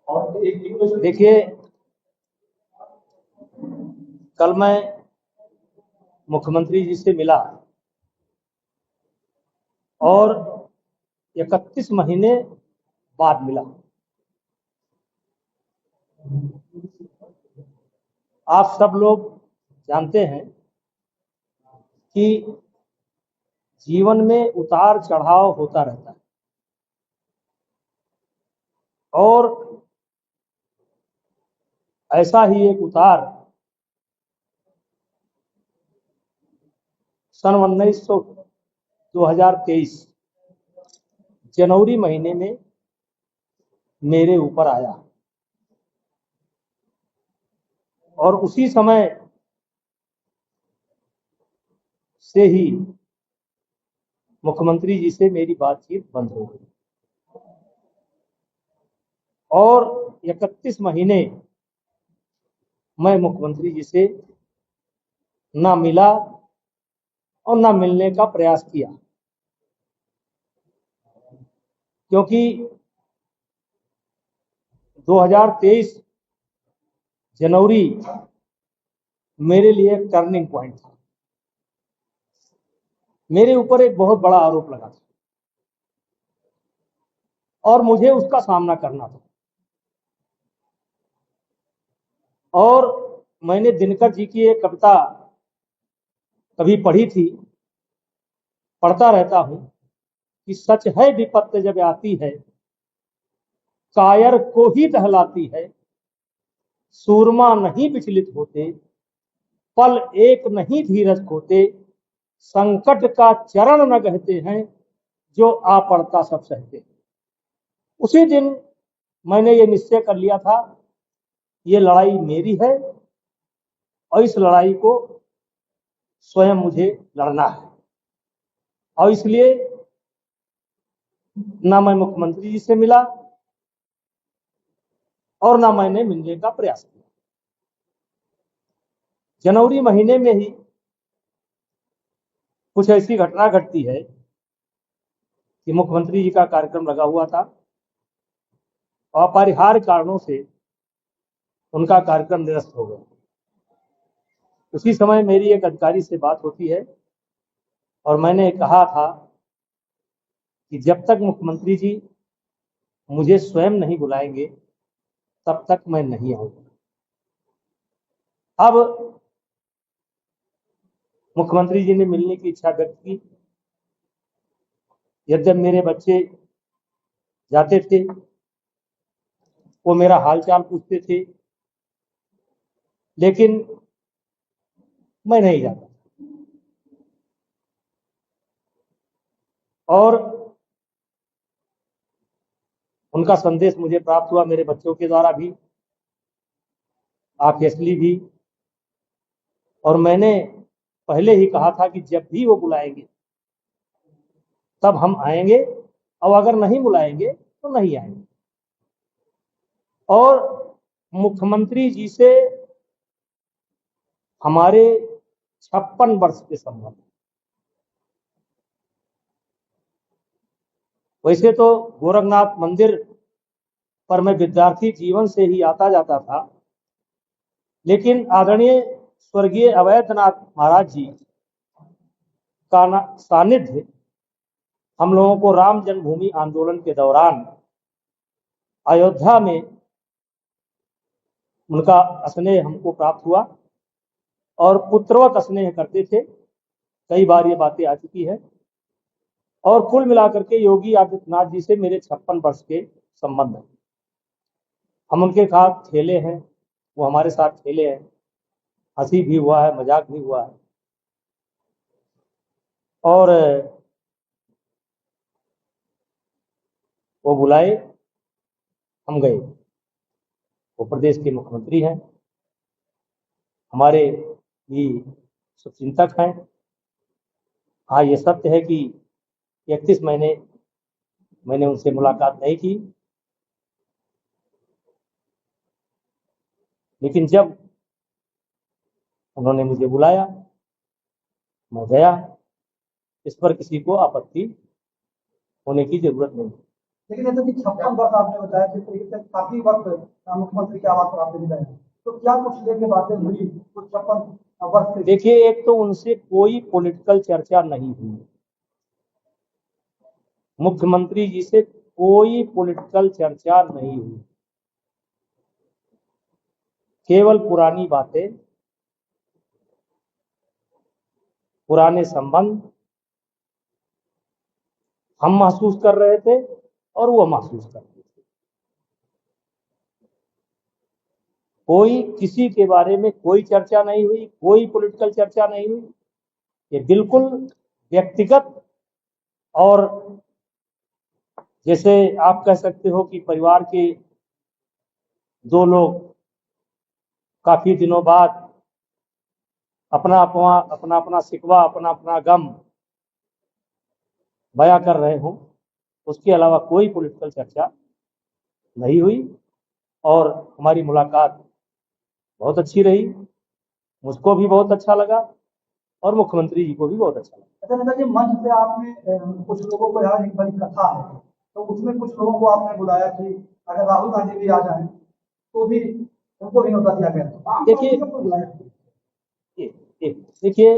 देखिए, कल मैं मुख्यमंत्री जी से मिला और 31 महीने बाद मिला। आप सब लोग जानते हैं कि जीवन में उतार चढ़ाव होता रहता है और ऐसा ही एक उतार सन 2023 जनवरी महीने में मेरे ऊपर आया और उसी समय से ही मुख्यमंत्री जी से मेरी बातचीत बंद हो गई और 31 महीने मैं मुख्यमंत्री जी से ना मिला और ना मिलने का प्रयास किया, क्योंकि 2023 जनवरी मेरे लिए एक टर्निंग पॉइंट था। मेरे ऊपर एक बहुत बड़ा आरोप लगा था और मुझे उसका सामना करना था। और मैंने दिनकर जी की एक कविता कभी पढ़ी थी, पढ़ता रहता हूं कि सच है विपत्ति जब आती है, कायर को ही दहलाती है, सूरमा नहीं विचलित होते, पल एक नहीं धीरज खोते, संकट का चरण न कहते हैं, जो आ पड़ता सब सहते। उसी दिन मैंने ये निश्चय कर लिया था, ये लड़ाई मेरी है और इस लड़ाई को स्वयं मुझे लड़ना है। और इसलिए ना मैं मुख्यमंत्री जी से मिला और ना मैंने मिलने का प्रयास किया। जनवरी महीने में ही कुछ ऐसी घटना घटती है कि मुख्यमंत्री जी का कार्यक्रम लगा हुआ था, अपरिहार्य कारणों से उनका कार्यक्रम निरस्त हो गया। उसी समय मेरी एक अधिकारी से बात होती है और मैंने कहा था कि जब तक मुख्यमंत्री जी मुझे स्वयं नहीं बुलाएंगे तब तक मैं नहीं आऊंगा। अब मुख्यमंत्री जी ने मिलने की इच्छा व्यक्त की। यद्यप मेरे बच्चे जाते थे, वो मेरा हालचाल पूछते थे, लेकिन मैं नहीं जाता। और उनका संदेश मुझे प्राप्त हुआ मेरे बच्चों के द्वारा भी, ऑब्वियसली भी। और मैंने पहले ही कहा था कि जब भी वो बुलाएंगे तब हम आएंगे, और अगर नहीं बुलाएंगे तो नहीं आएंगे। और मुख्यमंत्री जी से हमारे 56 वर्ष के संबंध। वैसे तो गोरखनाथ मंदिर पर मैं विद्यार्थी जीवन से ही आता जाता था, लेकिन आदरणीय स्वर्गीय अवैधनाथ महाराज जी का सानिध्य हम लोगों को राम जन्मभूमि आंदोलन के दौरान अयोध्या में उनका स्नेह हमको प्राप्त हुआ और पुत्रवत स्नेह करते थे। कई बार ये बातें आ चुकी है। और कुल मिलाकर के योगी आदित्यनाथ जी से मेरे 56 वर्ष के संबंध हैं। हम उनके साथ खेले हैं, वो हमारे साथ खेले हैं, हंसी भी हुआ है, मजाक भी हुआ है। और वो बुलाए, हम गए। वो प्रदेश के मुख्यमंत्री हैं, हमारे भी शुभचिंतक हैं। हाँ, ये सत्य है कि 31 महीने मैंने उनसे मुलाकात नहीं की, लेकिन जब उन्होंने मुझे बुलाया मैं गया। इस पर किसी को आपत्ति होने की जरूरत नहीं। लेकिन नेता जी 56 वर्ष आपने बताया, जिस तरीके से काफी वक्त मुख्यमंत्री के आवास पर आपने बिताया, तो क्या कुछ लेके बातें हुई कुछ 56 वर्ष से? देखिए, एक तो उनसे कोई पॉलिटिकल चर्चा नहीं हुई, मुख्यमंत्री जी से कोई पॉलिटिकल चर्चा नहीं हुई, केवल पुरानी बातें, पुराने संबंध हम महसूस कर रहे थे और वो महसूस कर रहे थे। कोई किसी के बारे में कोई चर्चा नहीं हुई, कोई पॉलिटिकल चर्चा नहीं हुई। ये बिल्कुल व्यक्तिगत और जैसे आप कह सकते हो कि परिवार के दो लोग काफी दिनों बाद अपना अपना शिकवा, अपना अपना गम बयां कर रहे हो, उसके अलावा कोई पॉलिटिकल चर्चा नहीं हुई। और हमारी मुलाकात बहुत अच्छी रही, मुझको भी बहुत अच्छा लगा और मुख्यमंत्री जी को भी बहुत अच्छा लगा। अच्छा नेता जी, मंच से आपने कुछ लोगों को, यहाँ एक बड़ी कथा है, तो उसमें कुछ लोगों को आपने बुलाया कि अगर राहुल गांधी भी आ जाए तो भी उनको भी न्योता दिया गया। देखिए, देखिए